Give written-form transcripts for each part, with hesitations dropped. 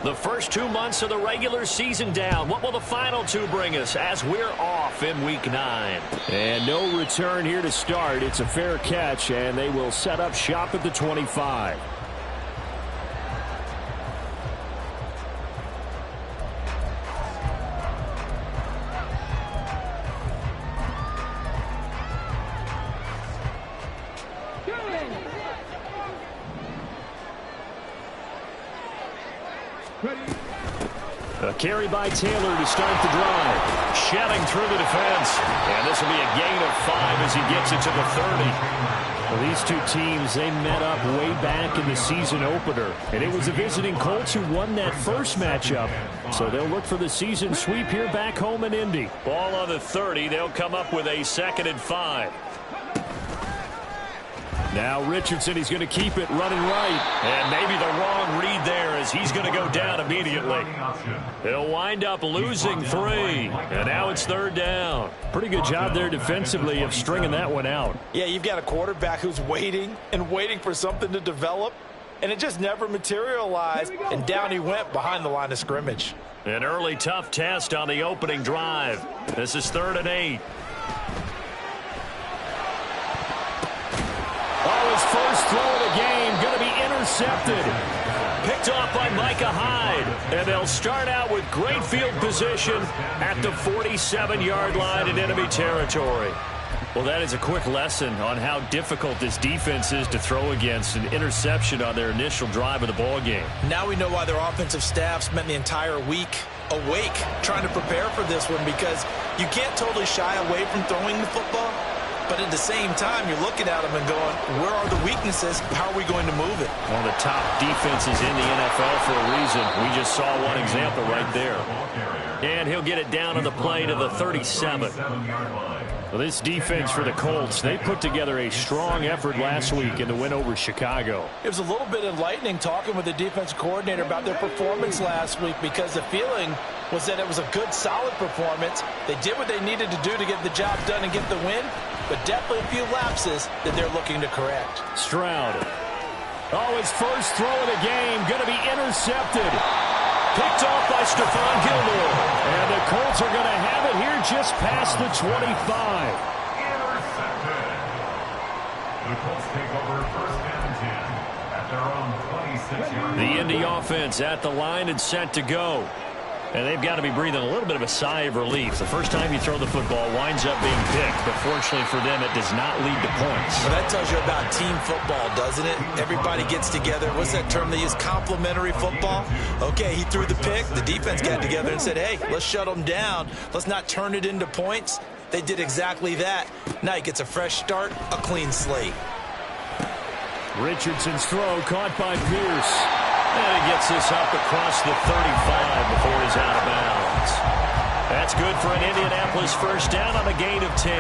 The first 2 months of the regular season down. What will the final two bring us as we're off in Week 9? And no return here to start. It's a fair catch, and they will set up shop at the 25. A carry by Taylor to start the drive. Shedding through the defense. And this will be a gain of 5 as he gets it to the 30. Well, these two teams, they met up way back in the season opener. And it was the visiting Colts who won that first matchup. So they'll look for the season sweep here back home in Indy. Ball on the 30. They'll come up with a 2nd and 5. Now Richardson, he's going to keep it running right. And maybe the wrong read there as he's going to go down immediately. He'll wind up losing 3. And now it's 3rd down. Pretty good job there defensively of stringing that one out. Yeah, you've got a quarterback who's waiting and waiting for something to develop. And it just never materialized. And down he went behind the line of scrimmage. An early tough test on the opening drive. This is 3rd and 8. His first throw of the game going to be intercepted. Picked off by Micah Hyde. And they'll start out with great field position at the 47-yard line in enemy territory. Well, that is a quick lesson on how difficult this defense is to throw against. An interception on their initial drive of the ball game. Now we know why their offensive staff spent the entire week awake trying to prepare for this one, because you can't totally shy away from throwing the football. But at the same time, you're looking at them and going, where are the weaknesses? How are we going to move it? One of the top defenses in the NFL for a reason. We just saw one example right there. And he'll get it down on the play to the 37. Well, this defense for the Colts, they put together a strong effort last week in the win over Chicago. It was a little bit enlightening talking with the defense coordinator about their performance last week, because the feeling was that it was a good, solid performance. They did what they needed to do to get the job done and get the win, but definitely a few lapses that they're looking to correct. Stroud. Oh, his first throw of the game going to be intercepted. Picked off by Stephon Gilmore. And the Colts are going to have it here just past the 25. Intercepted. The Colts take over 1st and 10 at their own 26-yard line. The Indy offense at the line and set to go. And they've got to be breathing a little bit of a sigh of relief. The first time you throw the football winds up being picked, but fortunately for them, it does not lead to points. Well, that tells you about team football, doesn't it? Everybody gets together. What's that term they use? Complementary football? Okay, he threw the pick. The defense got together and said, hey, let's shut them down. Let's not turn it into points. They did exactly that. Now he gets a fresh start, a clean slate. Richardson's throw caught by Pierce. And he gets this up across the 35 before he's out of bounds. That's good for an Indianapolis first down on a gain of 10.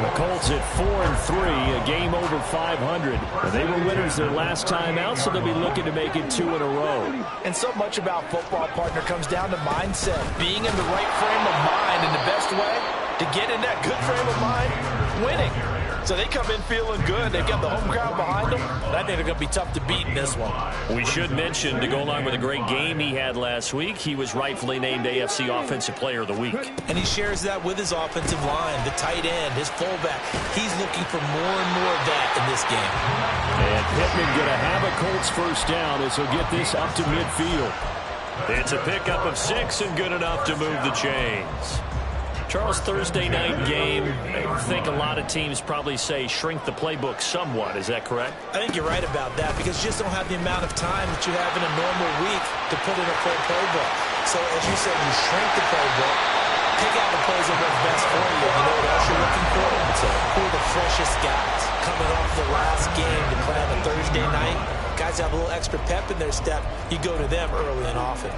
The Colts at 4-3, a game over 500. They were winners their last time out, so they'll be looking to make it 2 in a row. And so much about football, partner, comes down to mindset. Being in the right frame of mind, and the best way to get in that good frame of mind, winning. So they come in feeling good. They've got the home crowd behind them. And I think they're going to be tough to beat in this one. We should mention, to go along with a great game he had last week, he was rightfully named AFC Offensive Player of the Week. And he shares that with his offensive line, the tight end, his fullback. He's looking for more and more of that in this game. And Pittman going to have a Colts first down as he'll get this up to midfield. It's a pickup of 6 and good enough to move the chains. Charles, Thursday night game, I think a lot of teams probably say shrink the playbook somewhat. Is that correct? I think you're right about that, because you just don't have the amount of time that you have in a normal week to put in a full playbook. So as you said, you shrink the playbook, pick out the plays that work best for you. You know what else you're looking for? So who are the freshest guys coming off the last game to play on a Thursday night? Guys have a little extra pep in their step. You go to them early and often.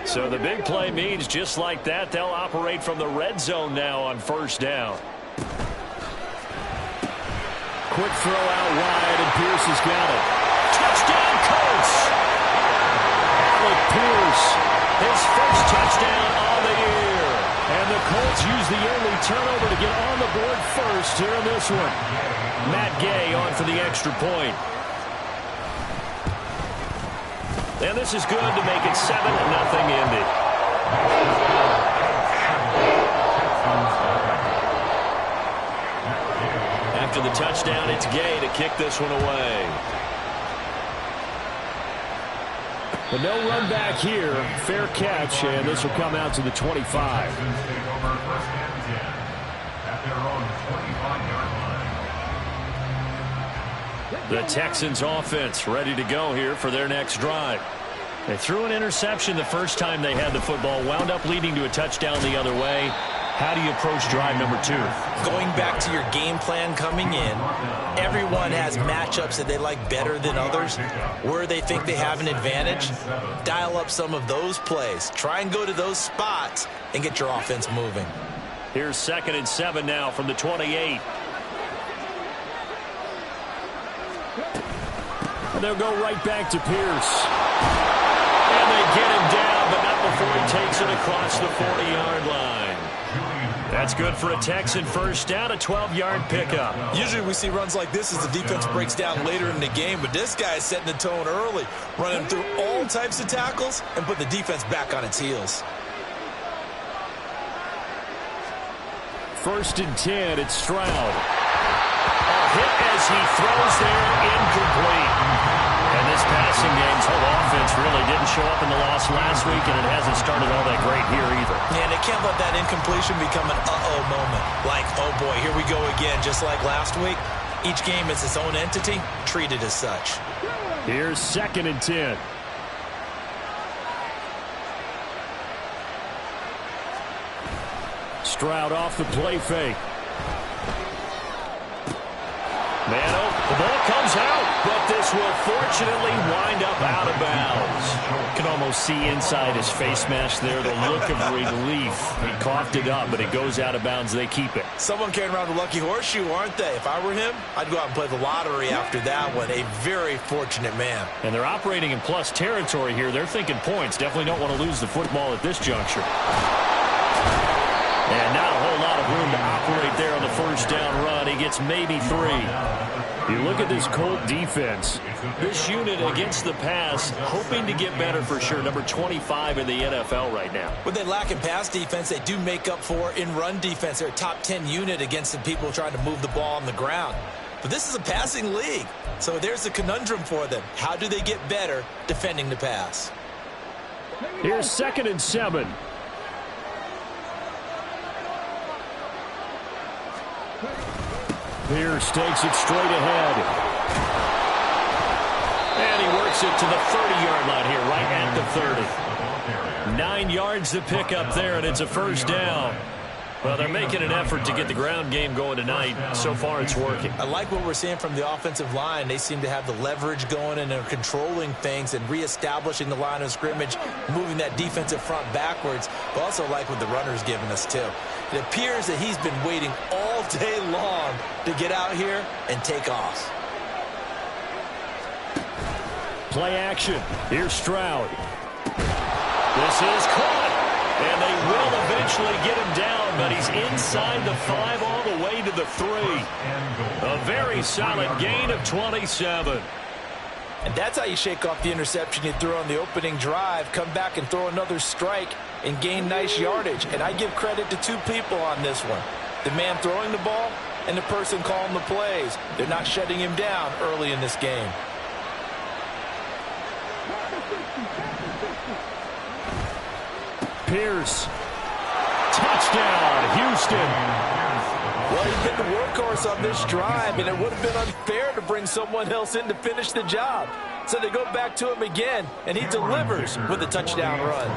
So the big play means just like that, they'll operate from the red zone now on first down. Quick throw out wide, and Pierce has got it. Touchdown, Colts! Alec Pierce. His first touchdown on the year. And the Colts use the only turnover to get on the board first here in this one. Matt Gay on for the extra point. And this is good to make it 7-0 Indy. After the touchdown, it's Gay to kick this one away. But no run back here. Fair catch, and this will come out to the 25. The Texans offense ready to go here for their next drive. They threw an interception the first time they had the football, wound up leading to a touchdown the other way. How do you approach drive number 2? Going back to your game plan coming in, everyone has matchups that they like better than others. Where they think they have an advantage, dial up some of those plays. Try and go to those spots and get your offense moving. Here's 2nd and 7 now from the 28. And they'll go right back to Pierce. And they get him down, but not before he takes it across the 40-yard line. That's good for a Texan first down, a 12-yard pickup. Usually we see runs like this as the defense breaks down later in the game, but this guy is setting the tone early, running through all types of tackles and put the defense back on its heels. 1st and 10, it's Stroud. A hit as he throws there, incomplete. And this passing game's whole offense really didn't show up in the loss last week, and it hasn't started all that great here either. And they can't let that incompletion become an uh-oh moment. Like, oh boy, here we go again, just like last week. Each game is its own entity, treated as such. Here's 2nd and 10. Stroud off the play fake. Mano, the ball comes out, but this will fortunately wind up out of bounds. You can almost see inside his face mask there the look of relief. He coughed it up, but it goes out of bounds. They keep it. Someone carrying around the lucky horseshoe, aren't they? If I were him, I'd go out and play the lottery after that one. A very fortunate man. And they're operating in plus territory here. They're thinking points. Definitely don't want to lose the football at this juncture. And not a whole lot of room to operate there on the first down run. He gets maybe 3. You look at this Colt defense. This unit against the pass, hoping to get better for sure. Number 25 in the NFL right now. What they lack in pass defense, they do make up for in run defense. They're a top 10 unit against the people trying to move the ball on the ground. But this is a passing league. So there's a conundrum for them. How do they get better defending the pass? Here's 2nd and 7. Pierce takes it straight ahead. And he works it to the 30-yard line here, right at the 30. 9 yards to pick up there, and it's a first down. Well, they're making an effort to get the ground game going tonight. So far, it's working. I like what we're seeing from the offensive line. They seem to have the leverage going, and they're controlling things and reestablishing the line of scrimmage, moving that defensive front backwards. But also like what the runner's giving us, too. It appears that he's been waiting all day long to get out here and take off. Play action. Here's Stroud. This is caught. And they will eventually get him down, but he's inside the 5 all the way to the 3. A very solid gain of 27. And that's how you shake off the interception you threw on the opening drive, come back and throw another strike and gain nice yardage. And I give credit to 2 people on this one. The man throwing the ball and the person calling the plays. They're not shutting him down early in this game. Pierce. Touchdown, Houston. Well, he's been the workhorse on this drive, and it would have been unfair to bring someone else in to finish the job. So they go back to him again, and he delivers with a touchdown run.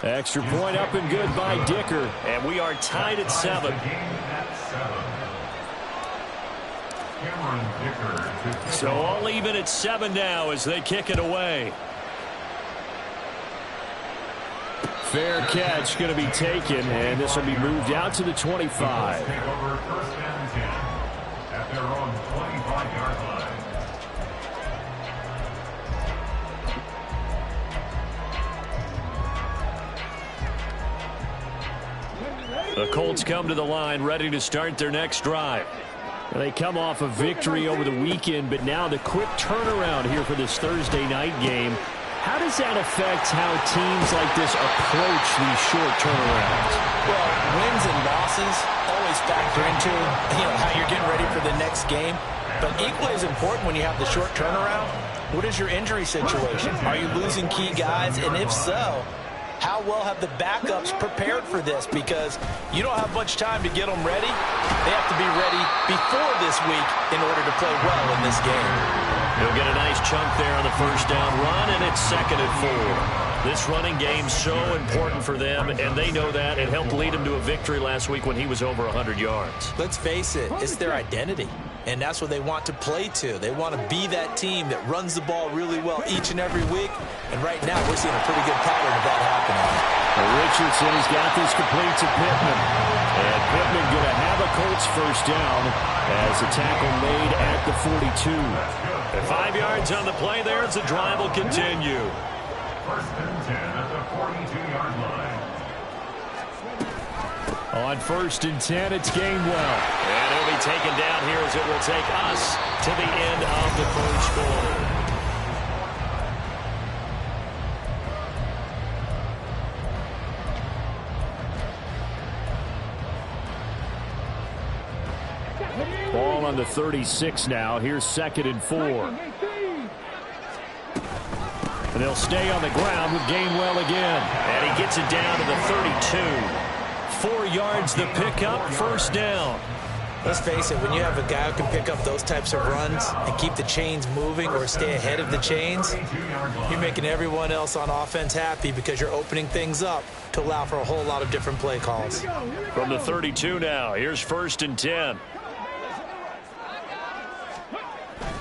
Extra point up and good by Dicker. And we are tied at 7. So all even at 7 now as they kick it away. Fair catch going to be taken, and this will be moved out to the 25. Take over 1st and 10 at their own 25-yard line. The Colts come to the line ready to start their next drive. They come off a victory over the weekend, but now the quick turnaround here for this Thursday night game. How does that affect how teams like this approach these short turnarounds? Well, wins and losses always factor into how you're getting ready for the next game. But equally as important when you have the short turnaround, what is your injury situation? Are you losing key guys? And if so, how well have the backups prepared for this? Because you don't have much time to get them ready. They have to be ready before this week in order to play well in this game. He'll get a nice chunk there on the first down run, and it's 2nd and 4. This running game's so important for them, and they know that. It helped lead them to a victory last week when he was over 100 yards. Let's face it, it's their identity. And that's what they want to play to. They want to be that team that runs the ball really well each and every week. And right now, we're seeing a pretty good pattern of that happening. Richardson has got this complete to Pittman. And Pittman going to have a Colts first down as a tackle made at the 42. And 5 yards on the play there as the drive will continue. 1st and 10 at the 42-yard line. On 1st and 10, it's Gainwell. And he'll be taken down here as it will take us to the end of the first quarter. Ball on the 36 now. Here's 2nd and 4. And they'll stay on the ground with Gainwell again. And he gets it down to the 32. 4 yards the pickup, first down. Let's face it, when you have a guy who can pick up those types of runs and keep the chains moving or stay ahead of the chains, you're making everyone else on offense happy because you're opening things up to allow for a whole lot of different play calls. From the 32 now, here's 1st and 10.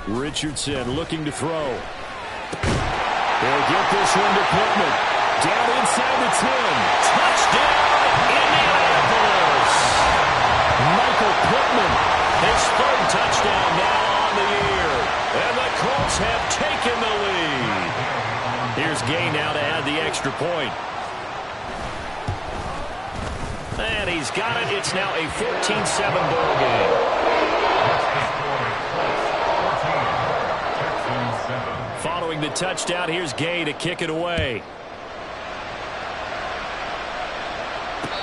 Richardson looking to throw. They'll get this one to Pittman. Down inside the 10. Touchdown, Indianapolis! Michael Pittman. His 3rd touchdown now on the year. And the Colts have taken the lead. Here's Gay now to add the extra point. And he's got it. It's now a 14-7 ball game. Following the touchdown, here's Gay to kick it away.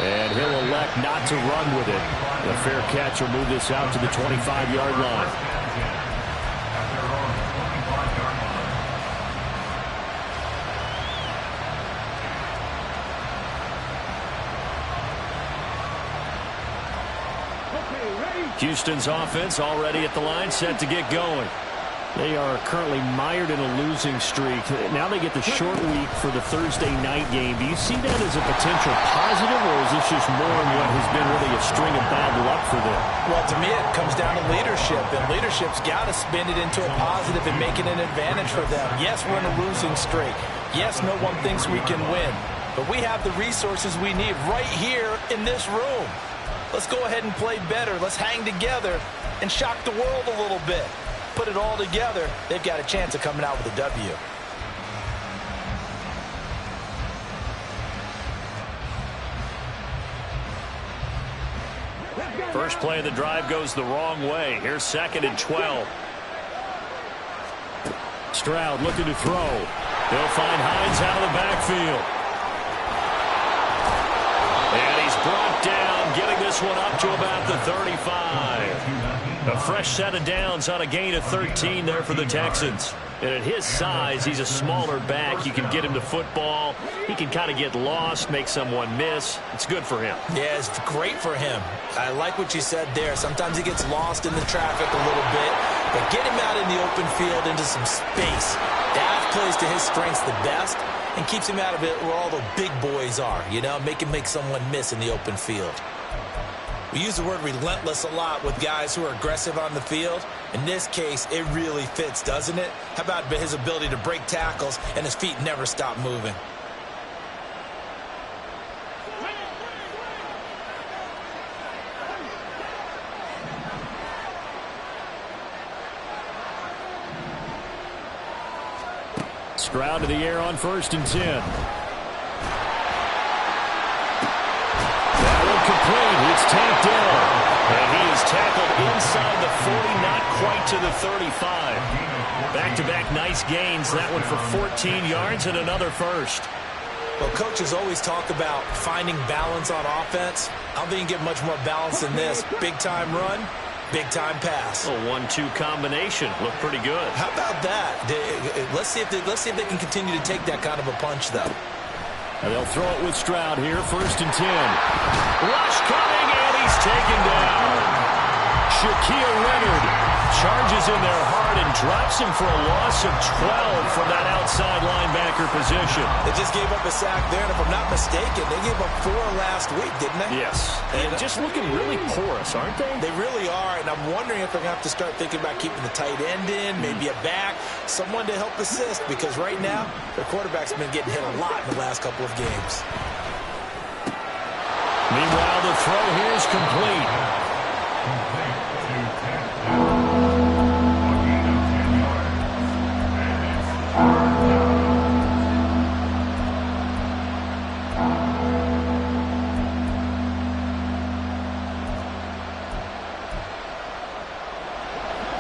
And he'll elect not to run with it. The fair catch will move this out to the 25-yard line. Houston's offense already at the line, set to get going. They are currently mired in a losing streak. Now they get the short week for the Thursday night game. Do you see that as a potential positive, or is this just more in what has been really a string of bad luck for them? Well, to me, it comes down to leadership, and leadership's got to spin it into a positive and make it an advantage for them. Yes, we're in a losing streak. Yes, no one thinks we can win, but we have the resources we need right here in this room. Let's go ahead and play better. Let's hang together and shock the world a little bit. Put it all together, they've got a chance of coming out with a W. First play of the drive goes the wrong way. Here's 2nd and 12. Stroud looking to throw. They'll find Hines out of the backfield. And he's brought down, getting this one up to about the 35. A fresh set of downs on a gain of 13 there for the Texans. And at his size, he's a smaller back. You can get him to football. He can kind of get lost, make someone miss. It's good for him. Yeah, it's great for him. I like what you said there. Sometimes he gets lost in the traffic a little bit. But get him out in the open field into some space. That plays to his strengths the best and keeps him out of it where all the big boys are. Make him make someone miss in the open field. We use the word relentless a lot with guys who are aggressive on the field. In this case, it really fits, doesn't it? How about his ability to break tackles and his feet never stop moving? Stroud to the air on 1st and 10. That one complete. the 40, not quite to the 35. Back-to-back nice gains. That one for 14 yards and another first. Well, coaches always talk about finding balance on offense. I don't think you get much more balance than this. Big-time run, big-time pass. A 1-2 combination. Looked pretty good. How about that? Let's see if they can continue to take that kind of a punch, though. And they'll throw it with Stroud here, 1st and 10. Rush coming, and he's taken down. Shaquille Leonard charges in there hard and drops him for a loss of 12 from that outside linebacker position. They just gave up a sack there, and if I'm not mistaken, they gave up 4 last week, didn't they? Yes. And just looking really porous, aren't they? They really are, and I'm wondering if they're going to have to start thinking about keeping the tight end in, maybe a back, someone to help assist, because right now, their quarterback's been getting hit a lot in the last couple of games. Meanwhile, the throw here is complete.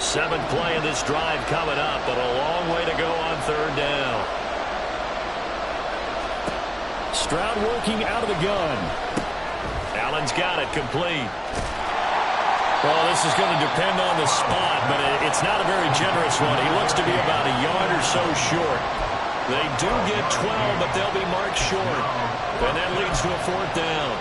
Seventh play of this drive coming up, but a long way to go on 3rd down. Stroud working out of the gun. Allen's got it complete. Well, this is going to depend on the spot, but it's not a very generous one. He looks to be about a yard or so short. They do get 12, but they'll be marked short. And that leads to a 4th down.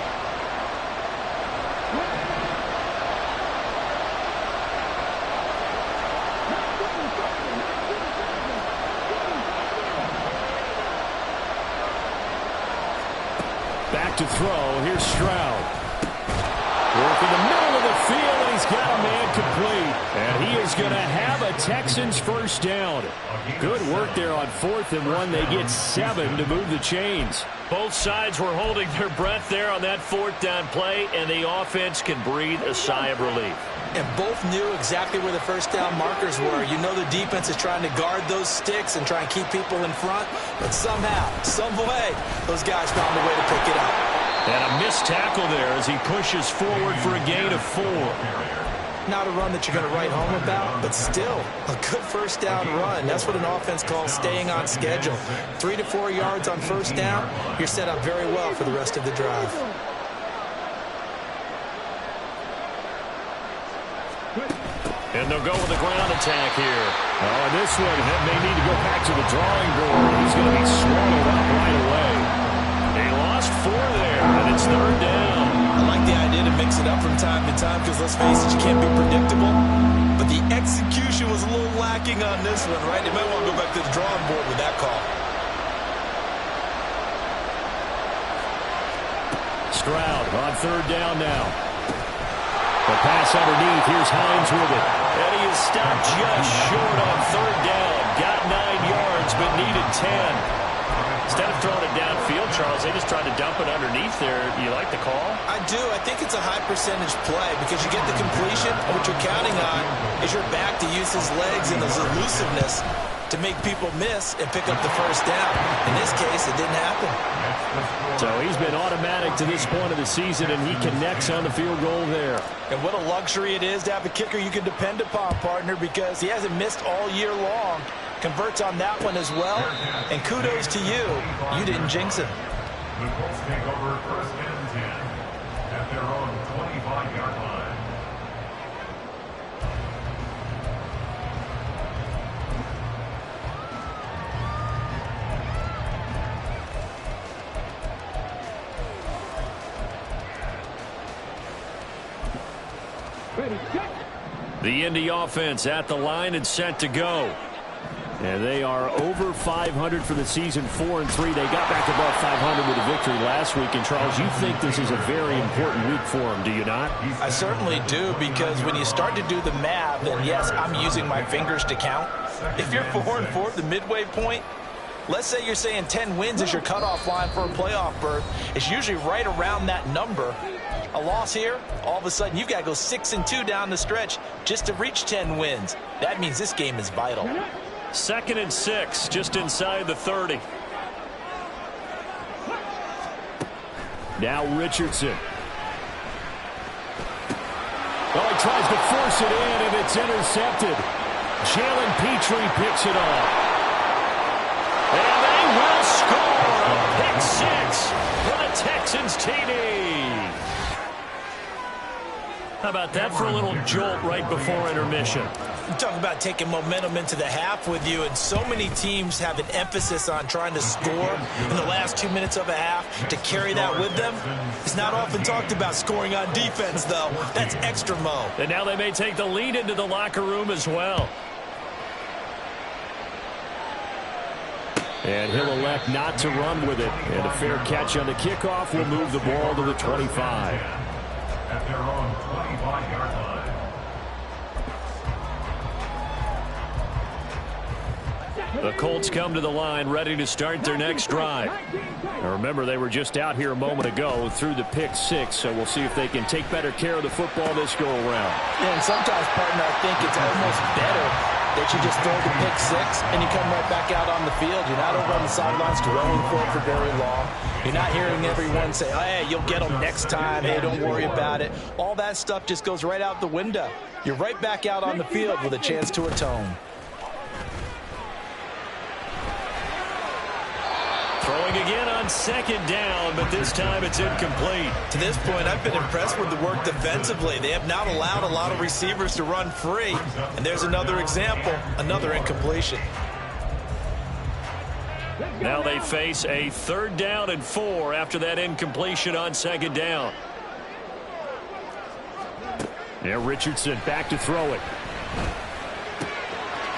Back to throw. Here's Stroud. Work in the middle of the field, and he's got a man complete. And he is going to have a Texans 1st down. Good work there on 4th and 1. They get 7 to move the chains. Both sides were holding their breath there on that 4th down play, and the offense can breathe a sigh of relief. And both knew exactly where the 1st down markers were. You know the defense is trying to guard those sticks and try and keep people in front, but somehow, some way, those guys found a way to pick it up. And a missed tackle there as he pushes forward for a gain of 4. Not a run that you're going to write home about, but still a good 1st down run. That's what an offense calls staying on schedule. 3 to 4 yards on 1st down, you're set up very well for the rest of the drive. And they'll go with the ground attack here. Oh, and this one may need to go back to the drawing board. He's going to be swallowed up right away. They lost 4 there, and it's 3rd down. I like the idea to mix it up from time to time because, let's face it, you can't be predictable. But the execution was a little lacking on this one, right? They might want to go back to the drawing board with that call. Stroud on 3rd down now. The pass underneath. Here's Hines with it. And he is stopped just short on 3rd down. Got 9 yards, but needed 10. Instead of throwing it downfield, Charles, they just tried to dump it underneath there. You like the call? I do. I think it's a high percentage play because you get the completion, and what you're counting on is your back to use his legs and his elusiveness to make people miss and pick up the 1st down. In this case, it didn't happen. So he's been automatic to this point of the season, and he connects on the field goal there. And what a luxury it is to have a kicker you can depend upon, partner, because he hasn't missed all year long. Converts on that one as well. And kudos to you. You didn't jinx him. The Colts take over 1st and 10 at their own 25-yard line. The Indy offense at the line and set to go. And they are over 500 for the season, 4-3. They got back above 500 with a victory last week. And, Charles, you think this is a very important week for them, do you not? I certainly do, because when you start to do the math, and yes, I'm using my fingers to count. If you're 4-4 at the midway point, let's say you're saying 10 wins is your cutoff line for a playoff berth. It's usually right around that number. A loss here, all of a sudden you've got to go 6-2 down the stretch just to reach 10 wins. That means this game is vital. 2nd and 6, just inside the 30. Now Richardson. Oh, he tries to force it in, and it's intercepted. Jalen Petrie picks it off. And they will score a pick six for the Texans TD. How about that for a little jolt right before intermission? You talk about taking momentum into the half with you, and so many teams have an emphasis on trying to score in the last 2 minutes of a half to carry that with them. It's not often talked about scoring on defense, though. That's extra mo. And now they may take the lead into the locker room as well. And he'll elect not to run with it. And a fair catch on the kickoff will move the ball to the 25. At their own 25-yard line. The Colts come to the line ready to start their next drive. Now remember, they were just out here a moment ago through the pick six, so we'll see if they can take better care of the football this go-around. Yeah, and sometimes, partner, I think it's almost better that you just throw the pick six and you come right back out on the field. You're not over on the sidelines dwelling for it for very long. You're not hearing everyone say, oh, hey, you'll get them next time. Hey, don't worry about it. All that stuff just goes right out the window. You're right back out on the field with a chance to atone. Throwing again on second down, but this time it's incomplete. To this point, I've been impressed with the work defensively. They have not allowed a lot of receivers to run free. And there's another example, another incompletion. Now they face a 3rd down and 4 after that incompletion on second down. Now Richardson back to throw it.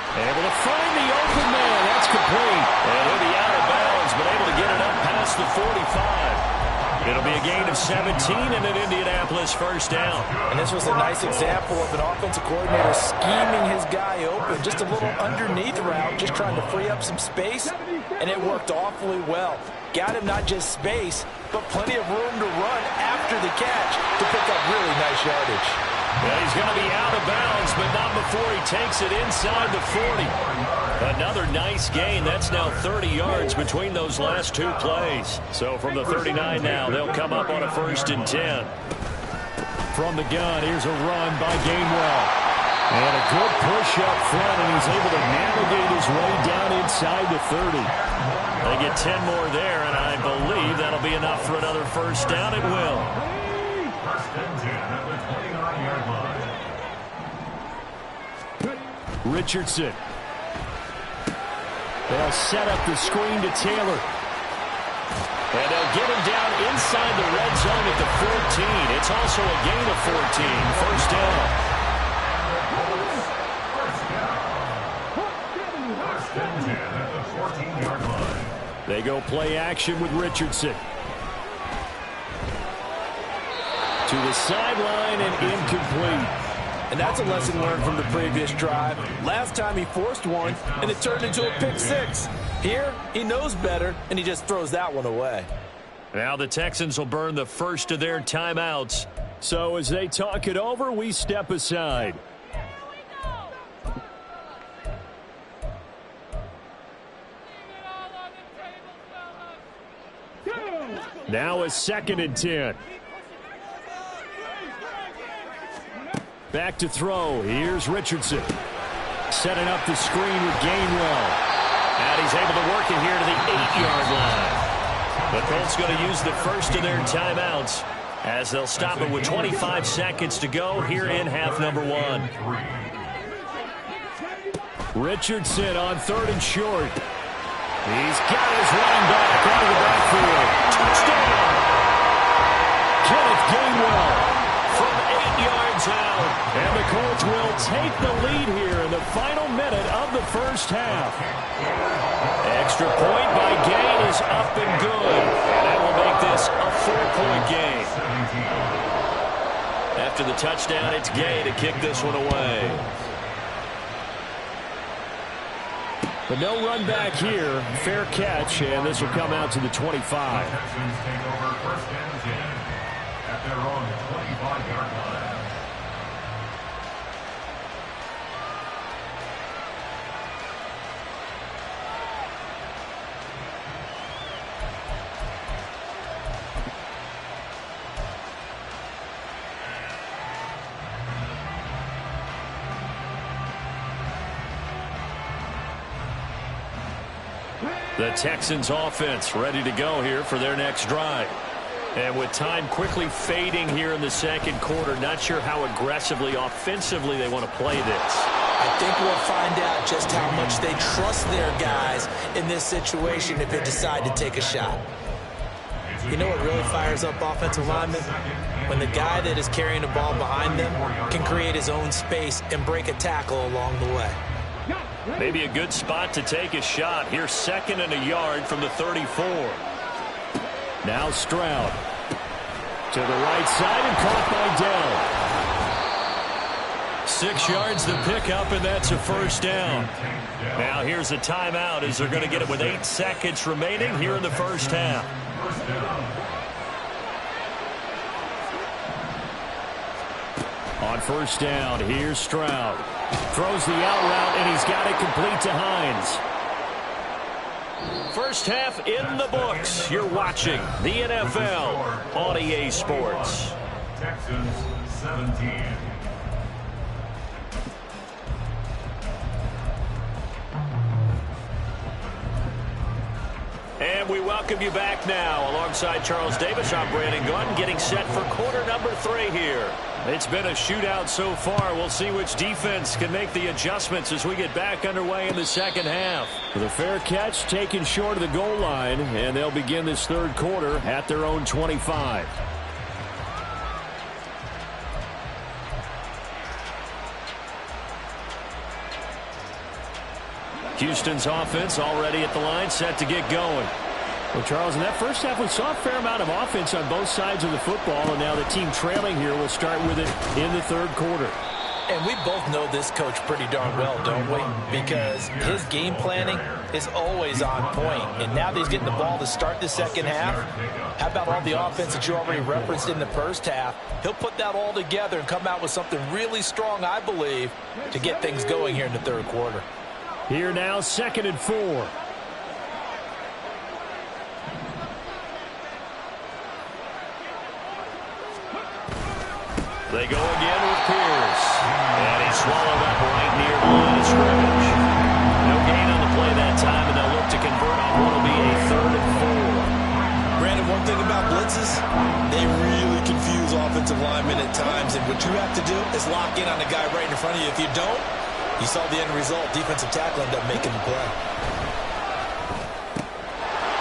Able to find the open man. That's complete. And he'll be out of bounds, but able to get it up past the 45. It'll be a gain of 17 and an Indianapolis 1st down. And this was a nice example of an offensive coordinator scheming his guy open. Just a little underneath route, just trying to free up some space, and it worked awfully well. Got him not just space, but plenty of room to run after the catch to pick up really nice yardage. Well, he's going to be out of bounds, but not before he takes it inside the 40. Another nice gain. That's now 30 yards between those last 2 plays. So from the 39 now, they'll come up on a 1st and 10. From the gun, here's a run by Gainwell. And a good push up front, and he's able to navigate his way down inside the 30. They get 10 more there, and I believe that'll be enough for another 1st down. It will. 1st and 10 at the 29-yard line. Richardson. They'll set up the screen to Taylor. And they'll get him down inside the red zone at the 14. It's also a gain of 14. 1st down. 1st and 10 at the 14-yard line. They go play action with Richardson. To the sideline and incomplete. And that's a lesson learned from the previous drive. Last time he forced one, and it turned into a pick six. Here, he knows better, and he just throws that one away. Now the Texans will burn the first of their timeouts. So as they talk it over, we step aside. Now a 2nd and 10. Back to throw. Here's Richardson. Setting up the screen with Gainwell. And he's able to work it here to the 8-yard line. The Colts going to use the first of their timeouts as they'll stop it with 25 seconds to go here in half number 1. Richardson on 3rd and short. He's got his running back out of the backfield. Touchdown! Kenneth Gainwell. From 8 yards out. And the Colts will take the lead here in the final minute of the 1st half. Extra point by Gain is up and good. That will make this a 4-point game. After the touchdown, it's Gain to kick this one away. But no run back here. Fair catch, and this will come out to the 25. Texans take over 1st and 10 at their own 25-yard line. The Texans offense ready to go here for their next drive. And with time quickly fading here in the second quarter, not sure how aggressively, offensively they want to play this. I think we'll find out just how much they trust their guys in this situation if they decide to take a shot. You know what really fires up offensive linemen? When the guy that is carrying the ball behind them can create his own space and break a tackle along the way. Maybe a good spot to take a shot. Here's 2nd and a yard from the 34. Now Stroud to the right side and caught by Dell. 6 yards to pick up, and that's a first down. Now here's a timeout as they're going to get it with 8 seconds remaining here in the first half. On first down, here's Stroud. Throws the out route, and he's got it complete to Hines. First half in the books. You're watching the NFL on EA Sports. Texans 17. And we welcome you back now. Alongside Charles Davis, I'm Brandon Gunn, getting set for quarter number 3 here. It's been a shootout so far. We'll see which defense can make the adjustments as we get back underway in the second half. With a fair catch taken short of the goal line, and they'll begin this third quarter at their own 25. Houston's offense already at the line, set to get going. Well, Charles, in that first half, we saw a fair amount of offense on both sides of the football, and now the team trailing here will start with it in the third quarter. And we both know this coach pretty darn well, don't we? Because his game planning is always on point. And now that he's getting the ball to start the second half, how about all the offense that you already referenced in the first half? He'll put that all together and come out with something really strong, I believe, to get things going here in the third quarter. Here now, 2nd and 4. They go again with Pierce. And he's swallowed up right near the line of scrimmage. No gain on the play that time, and they'll look to convert on what will be a 3rd and 4. Brandon, one thing about blitzes, they really confuse offensive linemen at times. And what you have to do is lock in on the guy right in front of you. If you don't, you saw the end result. Defensive tackle ended up making the play.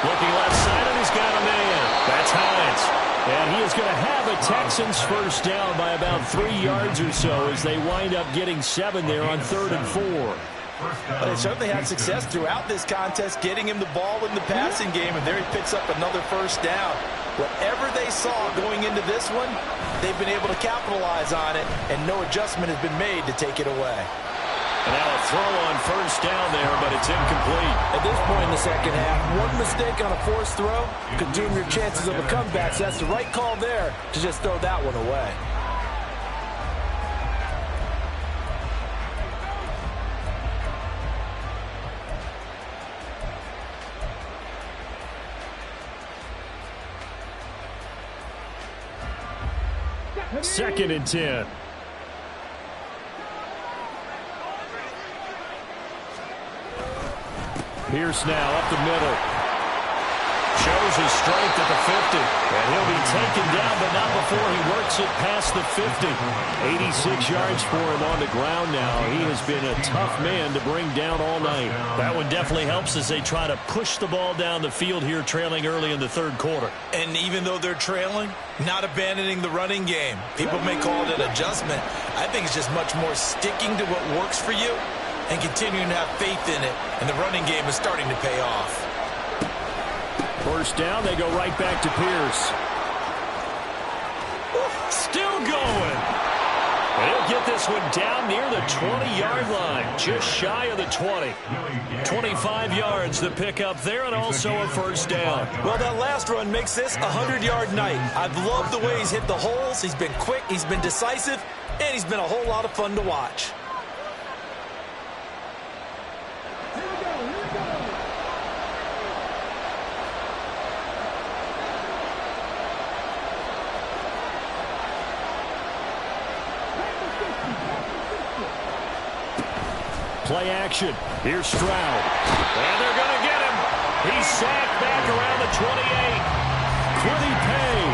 Looking left side, and he's got a man. That's Hines. And he is going to have a Texans first down by about 3 yards or so as they wind up getting 7 there on 3rd and 4. But they certainly had success throughout this contest, getting him the ball in the passing game, and there he picks up another first down. Whatever they saw going into this one, they've been able to capitalize on it, and no adjustment has been made to take it away. And now a throw on first down there, but it's incomplete. At this point in the second half, one mistake on a forced throw could doom your chances of a comeback. So that's the right call there to just throw that one away. Second and 10. Pierce now up the middle. Shows his strength at the 50. And he'll be taken down, but not before he works it past the 50. 86 yards for him on the ground now. He has been a tough man to bring down all night. That one definitely helps as they try to push the ball down the field here, trailing early in the third quarter. And even though they're trailing, not abandoning the running game. People may call it an adjustment. I think it's just much more sticking to what works for you and continuing to have faith in it, and the running game is starting to pay off. First down, they go right back to Pierce. Still going. And he'll get this one down near the 20-yard line, just shy of the 20. 25 yards to pick up there, and also a first down. Well, that last run makes this a 100-yard night. I've loved the way he's hit the holes. He's been quick, he's been decisive, and he's been a whole lot of fun to watch. Play action. Here's Stroud. And they're going to get him. He's sacked back around the 28. Kwity Paye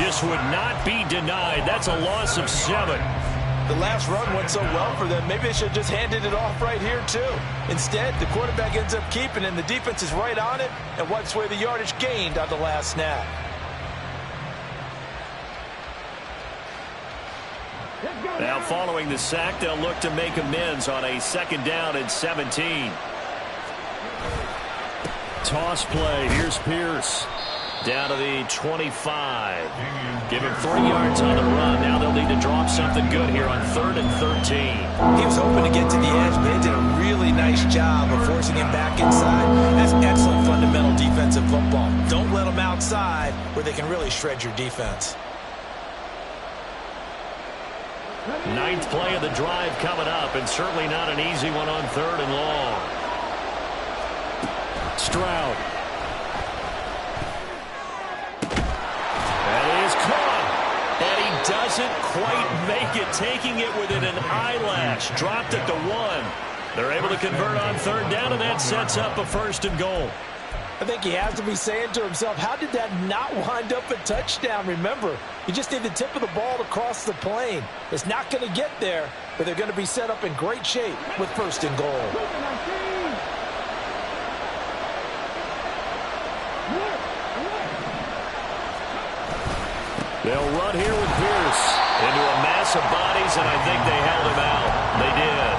just would not be denied. That's a loss of 7. The last run went so well for them, maybe they should have just handed it off right here, too. Instead, the quarterback ends up keeping it, and the defense is right on it and wipes away the yardage gained on the last snap. Now, following the sack, they'll look to make amends on a 2nd down and 17. Toss play. Here's Pierce. Down to the 25. Give him 3 yards on the run. Now they'll need to drop something good here on 3rd and 13. He was hoping to get to the edge, but they did a really nice job of forcing him back inside. That's excellent fundamental defensive football. Don't let them outside where they can really shred your defense. 9th play of the drive coming up, and certainly not an easy one on 3rd and long. Stroud. That is caught. And he doesn't quite make it, taking it within an eyelash. Dropped at the 1. They're able to convert on 3rd down, and that sets up a 1st and goal. I think he has to be saying to himself, how did that not wind up a touchdown? Remember, you just need the tip of the ball to cross the plane. It's not going to get there, but they're going to be set up in great shape with 1st and goal. They'll run here with Pierce into a mass of bodies, and I think they held him out. They did.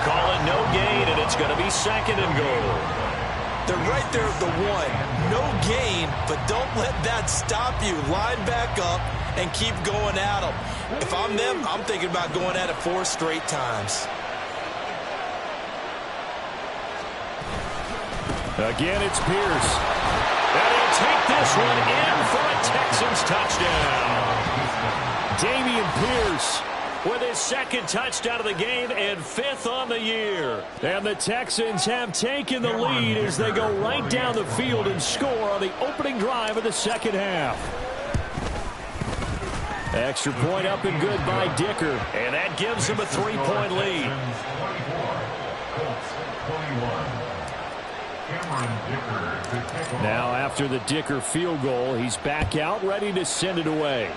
Call it no gain, and it's going to be 2nd and goal. They're right there at the 1. No gain, but don't let that stop you. Line back up and keep going at them. If I'm them, I'm thinking about going at it 4 straight times. Again, it's Pierce. And he'll take this one in for a Texans touchdown. Dameon Pierce with his 2nd touchdown of the game and 5th on the year. And the Texans have taken the lead as they go right down the field and score on the opening drive of the 2nd half. Extra point up and good by Dicker. And that gives them a 3-point lead. Now after the Dicker field goal, he's back out ready to send it away.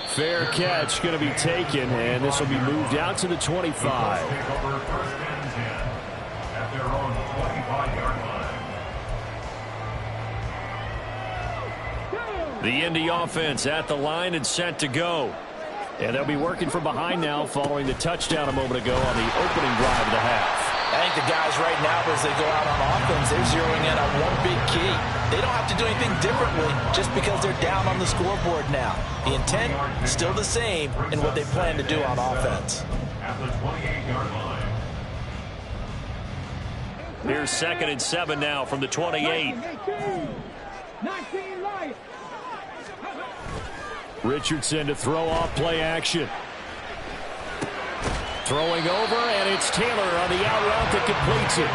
Fair catch going to be taken, and this will be moved out to the 25. The Indy offense at the line and set to go. And they'll be working from behind now following the touchdown a moment ago on the opening drive of the half. I think the guys right now, as they go out on offense, they're zeroing in on one big key. They don't have to do anything differently just because they're down on the scoreboard now. The intent is still the same in what they plan to do on offense. At the 28-yard line. Here's 2nd and 7 now from the 28. 19 right. Richardson to throw off play action. Throwing over, and it's Taylor on the out route that completes it.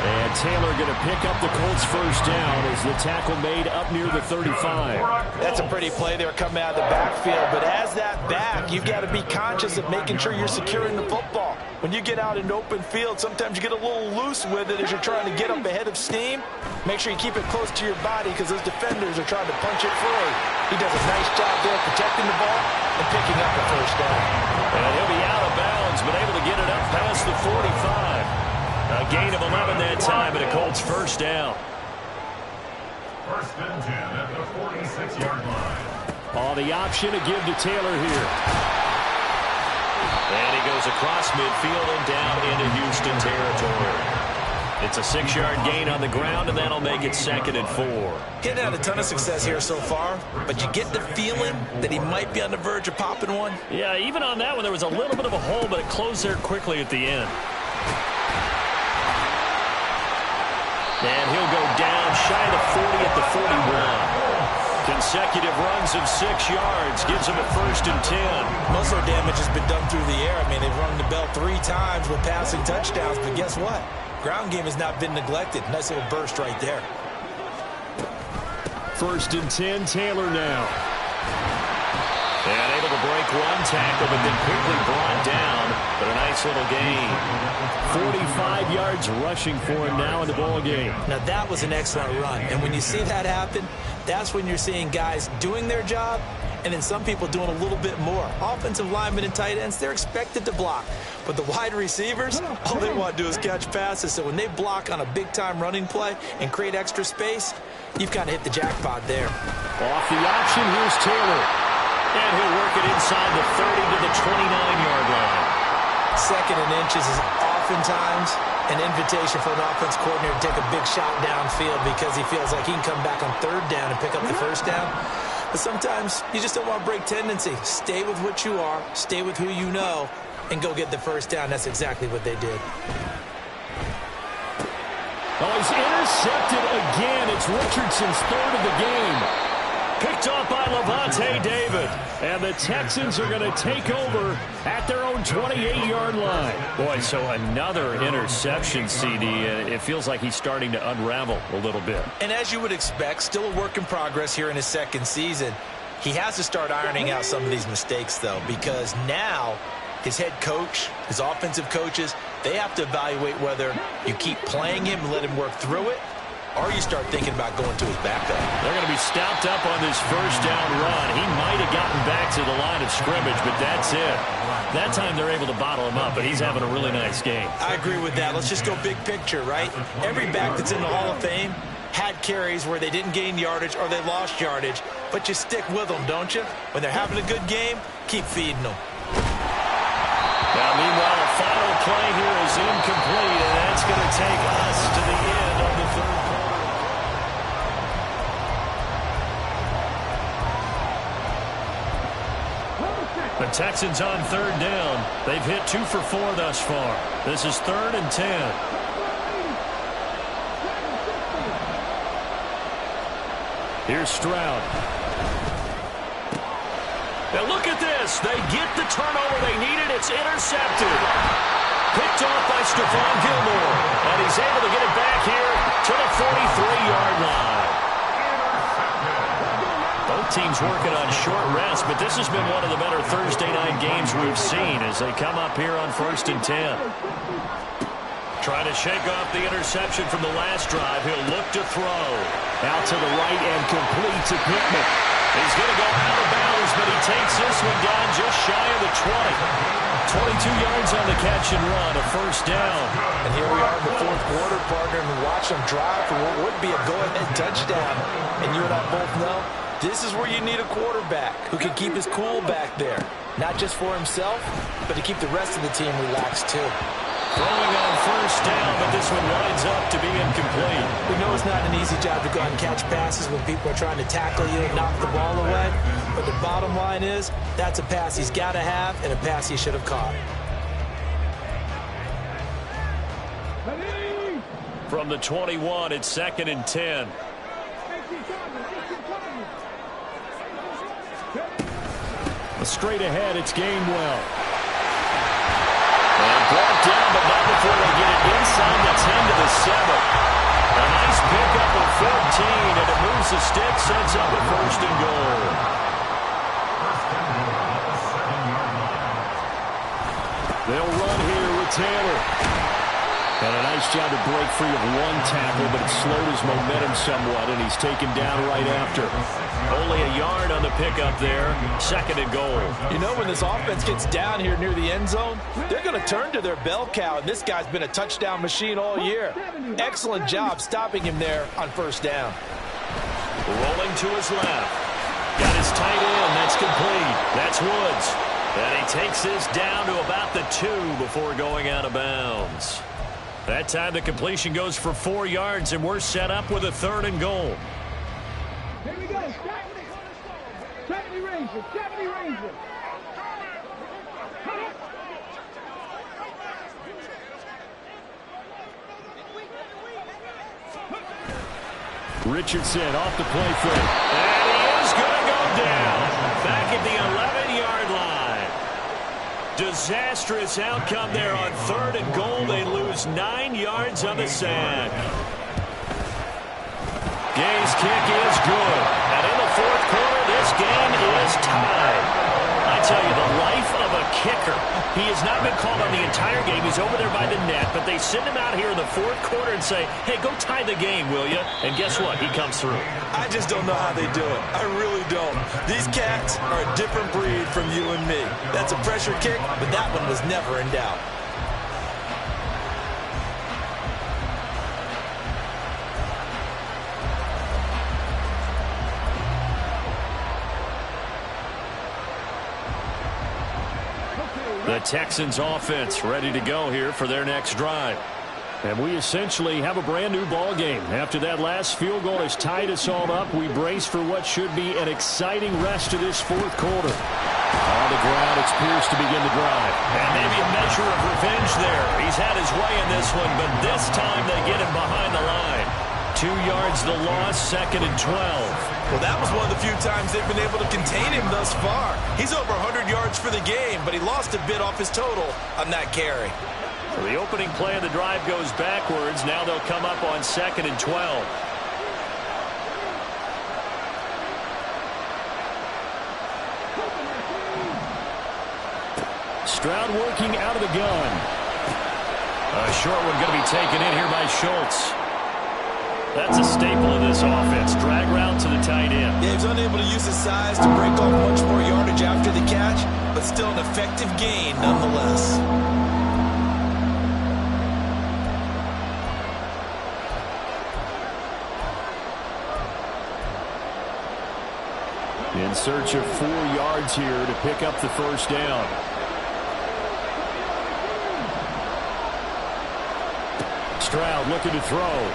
And Taylor going to pick up the Colts 1st down as the tackle made up near the 35. That's a pretty play there coming out of the backfield. But as that back, you've got to be conscious of making sure you're securing the football. When you get out in open field, sometimes you get a little loose with it as you're trying to get up ahead of steam. Make sure you keep it close to your body because those defenders are trying to punch it free. He does a nice job there protecting the ball and picking up the 1st down. And he'll be out of bounds, but able to get it up past the 45. A gain of 11 that time, and a Colts 1st down. 1st and 10 at the 46-yard line. On the option to give to Taylor here. And he goes across midfield and down into Houston territory. It's a 6-yard gain on the ground, and that'll make it 2nd and 4. Getting had a ton of success here so far, but you get the feeling that he might be on the verge of popping one. Yeah, even on that one, there was a little bit of a hole, but it closed there quickly at the end. And he'll go down shy of the 40 at the 41. Consecutive runs of 6 yards gives him a 1st and 10. Most of their damage has been done through the air. I mean, they've rung the bell 3 times with passing touchdowns, but guess what? Ground game has not been neglected. Nice little burst right there. 1st and 10, Taylor now. And able to break one tackle, but then quickly brought down. But a nice little gain. 45 yards rushing for him now in the ball game. Now, that was an excellent run. And when you see that happen, that's when you're seeing guys doing their job and then some people doing a little bit more. Offensive linemen and tight ends, they're expected to block. But the wide receivers, all they want to do is catch passes. So when they block on a big-time running play and create extra space, you've kind of hit the jackpot there. Off the option, here's Taylor. And he'll work it inside the 30 to the 29-yard line. Second and inches is oftentimes an invitation for an offense coordinator to take a big shot downfield because he feels like he can come back on third down and pick up the first down. But sometimes you just don't want to break tendency. Stay with what you are, stay with who you know, and go get the first down. That's exactly what they did. Oh, he's intercepted again. It's Richardson's third of the game. Picked off by Lavonte David. And the Texans are going to take over at their own 28-yard line. Boy, so another interception, CD. It feels like he's starting to unravel a little bit. And as you would expect, still a work in progress here in his second season. He has to start ironing out some of these mistakes, though, because now his head coach, his offensive coaches, they have to evaluate whether you keep playing him and let him work through it, or you start thinking about going to his backup. They're going to be stopped up on this first down run. He might have gotten back to the line of scrimmage, but that's it. That time they're able to bottle him up, but he's having a really nice game. I agree with that. Let's just go big picture, right? Every back that's in the Hall of Fame had carries where they didn't gain yardage or they lost yardage, but you stick with them, don't you? When they're having a good game, keep feeding them. Now, meanwhile, the final play here is incomplete, and that's going to take us to the end of the third quarter. The Texans on third down. They've hit 2 for 4 thus far. This is 3rd and 10. Here's Stroud. Now look at this. They get the turnover they needed. It's intercepted. Picked off by Stephon Gilmore. And he's able to get it back here to the 43-yard line. Both teams working on short rest, but this has been one of the better Thursday night games we've seen as they come up here on 1st and 10. Trying to shake off the interception from the last drive. He'll look to throw. Out to the right and complete to Pittman. He's going to go out of bounds, but he takes this one down just shy of the 20. 22 yards on the catch and run, a first down. And here we are in the fourth quarter, partner, and watch them drive for what would be a go-ahead touchdown. And you and I both know this is where you need a quarterback who can keep his cool back there. Not just for himself, but to keep the rest of the team relaxed too. Throwing on first down, but this one winds up to be incomplete. We know it's not an easy job to go out and catch passes when people are trying to tackle you and knock the ball away. But the bottom line is, that's a pass he's got to have and a pass he should have caught. From the 21, it's 2nd and 10. Straight ahead, it's Gainwell. And brought down, but not before they get it inside the 10 to the 7. A nice pickup of 14, and it moves the stick, sets up a 1st and goal. They'll run here with Taylor. And a nice job to break free of one tackle, but it slowed his momentum somewhat, and he's taken down right after. Only a yard on the pickup there. 2nd and goal. You know, when this offense gets down here near the end zone, they're going to turn to their bell cow, and this guy's been a touchdown machine all year. Excellent job stopping him there on first down. Rolling to his left. Got his tight end. That's complete. That's Woods. And he takes this down to about the 2 before going out of bounds. That time the completion goes for 4 yards, and we're set up with a 3rd and goal. Here we go. Stephanie Ranger. Stephanie Ranger. Richardson off the play fake. And he is going to go down. Back at the 11-yard line. Disastrous outcome there on 3rd and goal. They lose 9 yards on the sack. Gay's kick is good. And in the 4th quarter, this game is tied. kicker. He has not been called on the entire game. He's over there by the net, but they send him out here in the fourth quarter and say, hey, go tie the game, will you? And guess what? He comes through. I just don't know how they do it. I really don't. These cats are a different breed from you and me. That's a pressure kick, but that one was never in doubt. The Texans offense ready to go here for their next drive. And we essentially have a brand new ball game. After that last field goal has tied us all up, we brace for what should be an exciting rest of this fourth quarter. On the ground, it's Pierce to begin the drive. And maybe a measure of revenge there. He's had his way in this one, but this time they get him behind the line. 2 yards the loss, 2nd and 12. Well, that was one of the few times they've been able to contain him thus far. He's over 100 yards for the game, but he lost a bit off his total on that carry. So the opening play of the drive goes backwards. Now they'll come up on 2nd and 12. Stroud working out of the gun. A short one going to be taken in here by Schultz. That's a staple of this offense. Drag route to the tight end. Yeah, he's unable to use his size to break off much more yardage after the catch, but still an effective gain nonetheless. In search of 4 yards here to pick up the first down. Stroud looking to throw.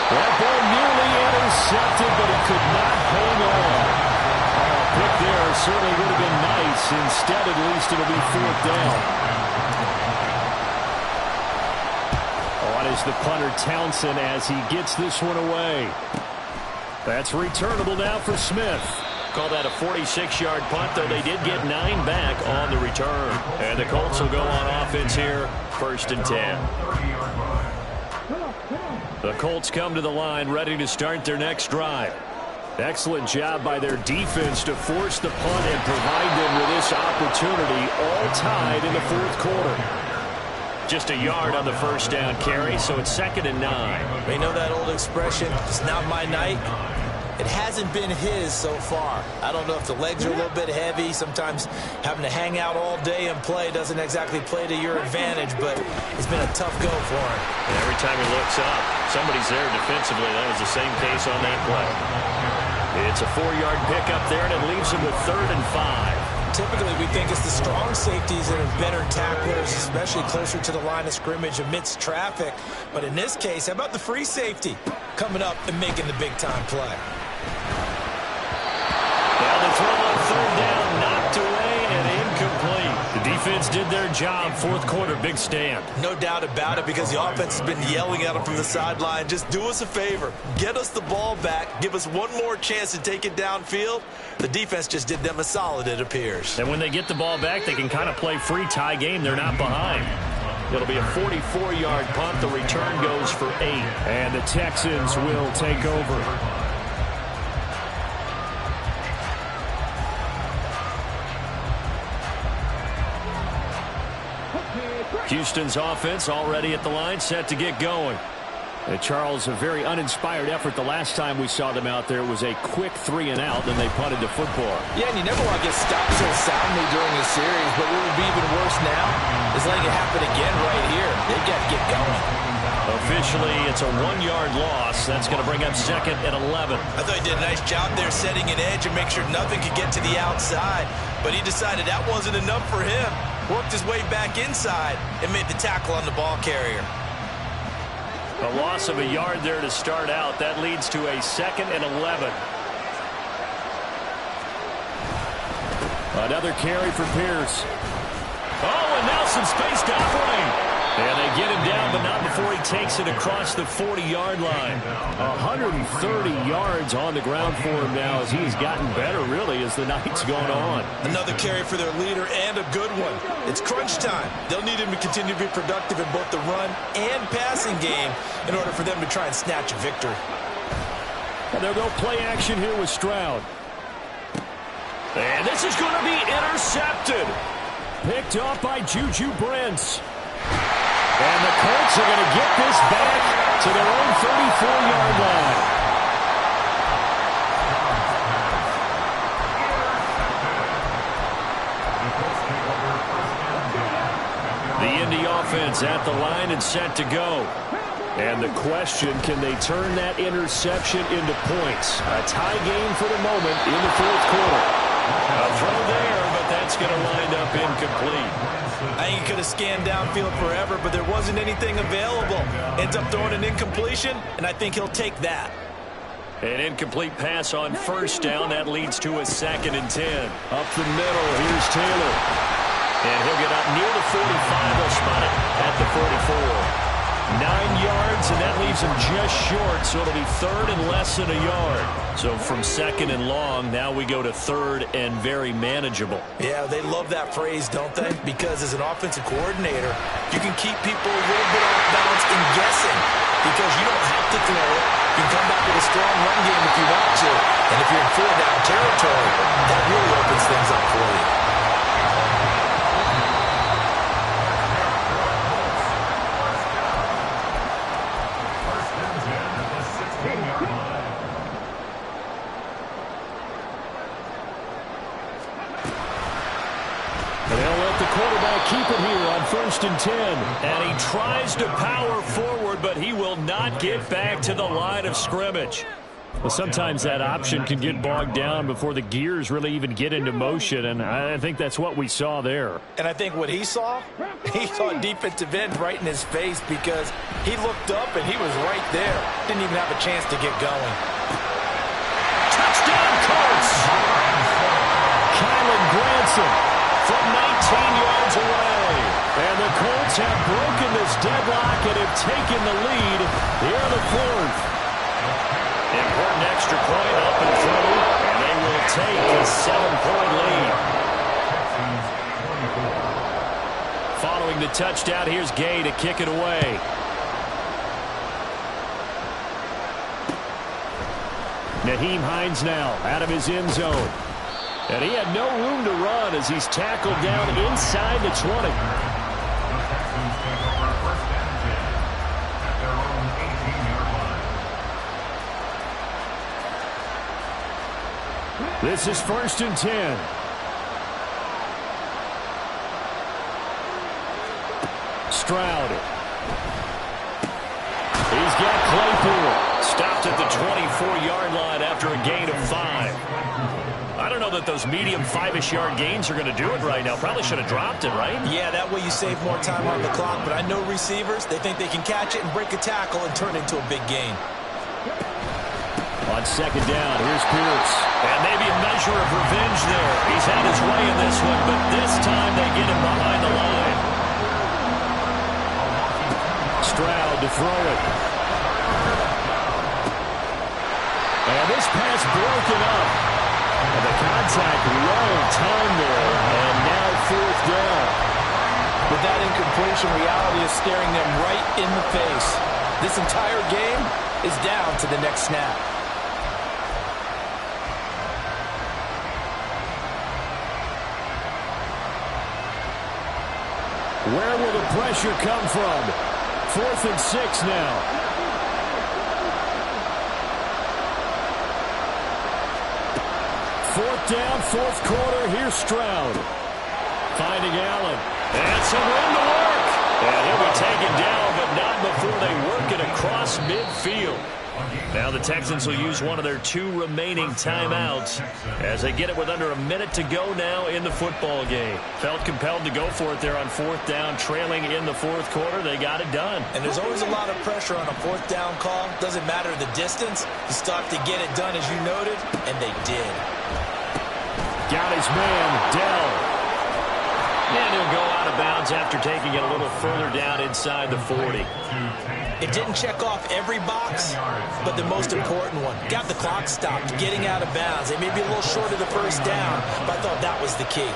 That ball nearly intercepted, but he could not hang on. A pick there certainly would have been nice. Instead, at least it'll be 4th down. On is the punter Townsend as he gets this one away. That's returnable now for Smith. Call that a 46-yard punt, though they did get 9 back on the return. And the Colts will go on offense here, 1st and 10. The Colts come to the line ready to start their next drive. Excellent job by their defense to force the punt and provide them with this opportunity, all tied in the fourth quarter. Just a yard on the first down carry, so it's 2nd and 9. You know that old expression, it's not my night? It hasn't been his so far. I don't know if the legs are a little bit heavy. Sometimes having to hang out all day and play doesn't exactly play to your advantage, but it's been a tough go for him. And every time he looks up, somebody's there defensively. That was the same case on that play. It's a 4-yard pickup there, and it leaves him with 3rd and 5. Typically, we think it's the strong safeties that are better tacklers, especially closer to the line of scrimmage amidst traffic. But in this case, how about the free safety coming up and making the big-time play? Now the throw on 3rd down, knocked away and incomplete. The defense did their job. Fourth quarter, big stand. No doubt about it, because the offense has been yelling at them from the sideline. Just do us a favor. Get us the ball back. Give us one more chance to take it downfield. The defense just did them a solid, it appears. And when they get the ball back, they can kind of play free tie game. They're not behind. It'll be a 44-yard punt. The return goes for 8. And the Texans will take over. Houston's offense already at the line, set to get going. Charles, a very uninspired effort the last time we saw them out there. It was a quick 3 and out, then they punted the football. Yeah, and you never want to get stopped so soundly during the series, but what would be even worse now is letting it happen again right here. They've got to get going. Officially, it's a 1-yard loss. That's going to bring up 2nd and 11. I thought he did a nice job there setting an edge and make sure nothing could get to the outside, but he decided that wasn't enough for him. Worked his way back inside and made the tackle on the ball carrier. A loss of a yard there to start out. That leads to a 2nd and 11. Another carry for Pierce. Oh, and now some space to operate. And they get him down, but not before he takes it across the 40-yard line. 130 yards on the ground for him now as he's gotten better, really, as the night's gone on. Another carry for their leader, and a good one. It's crunch time. They'll need him to continue to be productive in both the run and passing game in order for them to try and snatch a victory. And they'll go play action here with Stroud. And this is going to be intercepted. Picked off by Juju Brents. And the Colts are going to get this back to their own 34-yard line. The Indy offense at the line and set to go. And the question, can they turn that interception into points? A tie game for the moment in the fourth quarter. A throw there, but that's going to wind up incomplete. I think he could have scanned downfield forever, but there wasn't anything available. Ends up throwing an incompletion, and I think he'll take that. An incomplete pass on first down. That leads to a 2nd and 10. Up the middle, here's Taylor. And he'll get up near the 45. They'll spot it at the 44. 9 yards, and that leaves him just short, so it'll be 3rd and less than a yard. So from 2nd and long, now we go to 3rd and very manageable. Yeah, they love that phrase, don't they? Because as an offensive coordinator, you can keep people a little bit off balance and guessing because you don't have to throw it. You can come back with a strong run game if you want to. And if you're in 4-down territory, that really opens things up for you. Keep it here on 1st and 10. And he tries to power forward, but he will not get back to the line of scrimmage. Well, sometimes that option can get bogged down before the gears really even get into motion, and I think that's what we saw there. And I think what he saw a defensive end right in his face because he looked up and he was right there. Didn't even have a chance to get going. Touchdown, Colts! Kylen Granson from 19 yards away. And the Colts have broken this deadlock and have taken the lead here in the 4th. Important extra point up and through, and they will take a 7-point lead. Following the touchdown, here's Gay to kick it away. Nyheim Hines now out of his end zone. And he had no room to run as he's tackled down inside the 20. The Texans take over 1st and 10 at their own 18-yard line. This is 1st and 10. Stroud. He's got Claypool. Stopped at the 24-yard line after a gain of 5. I don't know that those medium 5-ish yard gains are going to do it right now. Probably should have dropped it, right? Yeah, that way you save more time on the clock. But I know receivers, they think they can catch it and break a tackle and turn it into a big gain. On 2nd down, here's Pierce. And maybe a measure of revenge there. He's had his way in this one, but this time they get him behind the line. Stroud to throw it. And this pass broken up. And the contact well timed there, and now 4th down. With that incompletion, reality is staring them right in the face. This entire game is down to the next snap. Where will the pressure come from? 4th and 6 now. 4th down, 4th quarter. Here's Stroud. Finding Allen. And some room to work. And he'll be taken down, but not before they work it across midfield. Now the Texans will use one of their 2 remaining timeouts as they get it with under a minute to go now in the football game. Felt compelled to go for it there on 4th down, trailing in the 4th quarter. They got it done. And there's always a lot of pressure on a 4th down call. Doesn't matter the distance. You still have to get it done, as you noted, and they did. Got his man, Dell. And he'll go out of bounds after taking it a little further down inside the 40. It didn't check off every box, but the most important one. Got the clock stopped, getting out of bounds. It may be a little short of the 1st down, but I thought that was the key.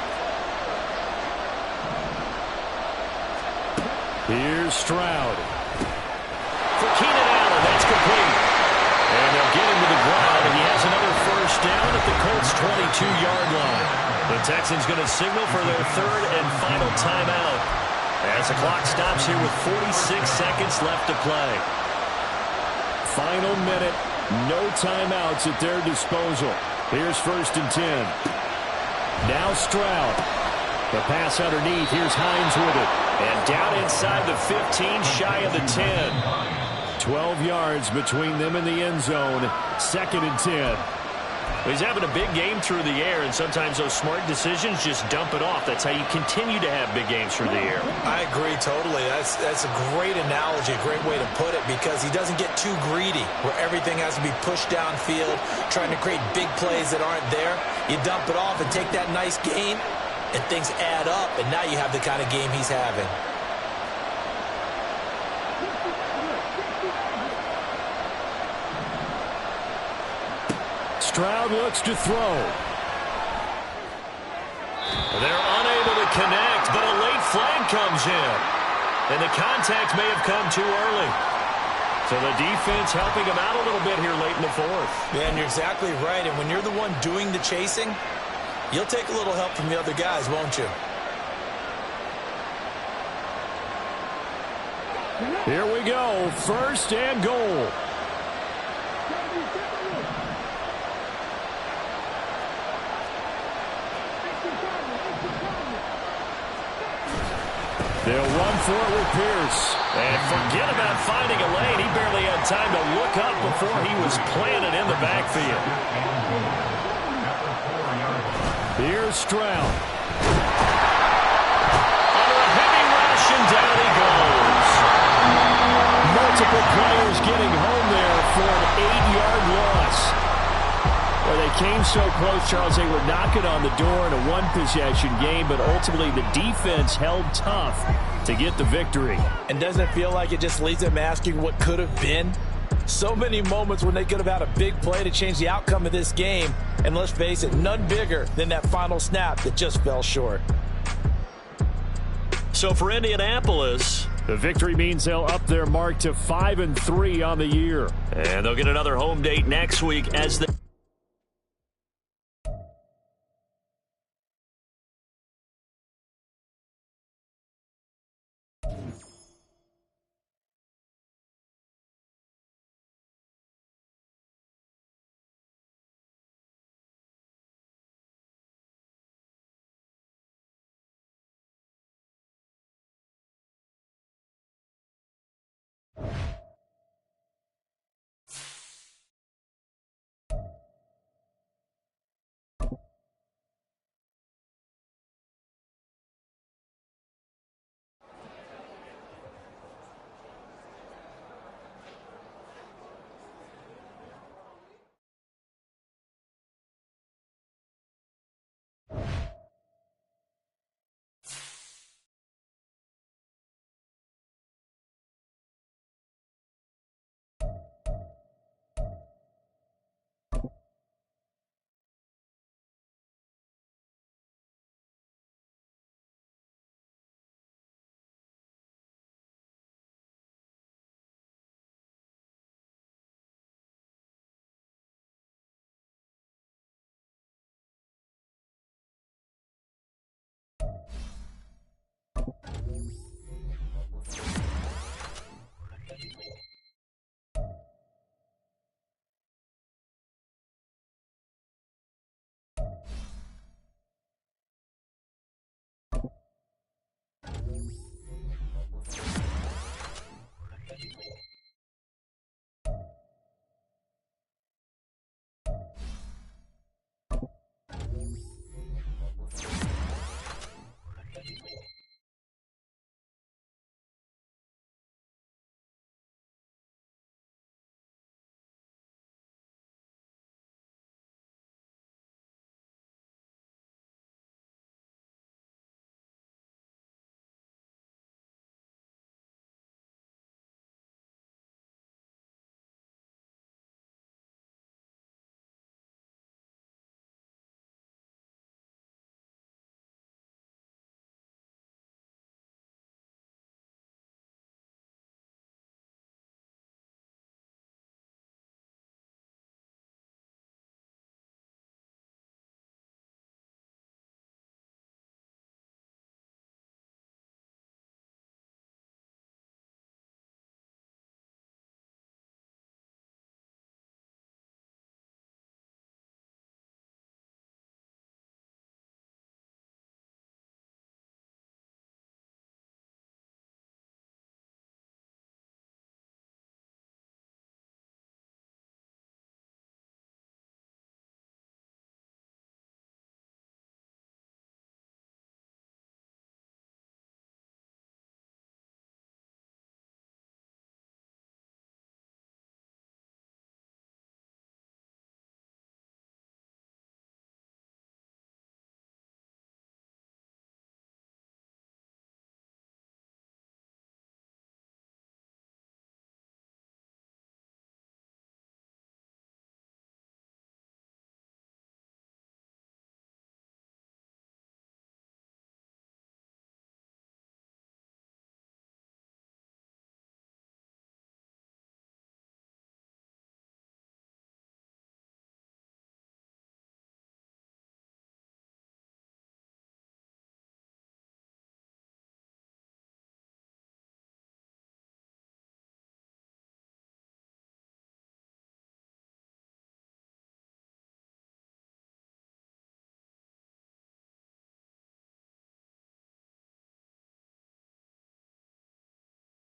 Here's Stroud. For Keenan Allen, that's complete. And they'll get him to the ground, and he has another 1st down at the Colts his 22-yard line. The Texans going to signal for their third and final timeout as the clock stops here with 46 seconds left to play. Final minute, no timeouts at their disposal. Here's 1st and 10. Now Stroud. The pass underneath. Here's Hines with it. And down inside the 15, shy of the 10. 12 yards between them and the end zone. 2nd and 10. He's having a big game through the air, and sometimes those smart decisions just dump it off. That's how you continue to have big games through the air. I agree totally. That's a great analogy, a great way to put it, because he doesn't get too greedy where everything has to be pushed downfield, trying to create big plays that aren't there. You dump it off and take that nice gain, and things add up, and now you have the kind of game he's having. Stroud looks to throw. They're unable to connect, but a late flag comes in. And the contact may have come too early. So the defense helping him out a little bit here late in the fourth. Yeah, and you're exactly right. And when you're the one doing the chasing, you'll take a little help from the other guys, won't you? Here we go. 1st and goal. They'll run for it with Pierce. And forget about finding a lane. He barely had time to look up before he was planted in the backfield. Here's Stroud. Under a heavy rush, and down he goes. Multiple players getting home there for an 8-yard loss. Well, they came so close, Charles. They were knocking on the door in a one-possession game, but ultimately the defense held tough to get the victory. And doesn't it feel like it just leaves them asking what could have been? So many moments when they could have had a big play to change the outcome of this game. And let's face it, none bigger than that final snap that just fell short. So for Indianapolis, the victory means they'll up their mark to 5-3 on the year. And they'll get another home date next week as they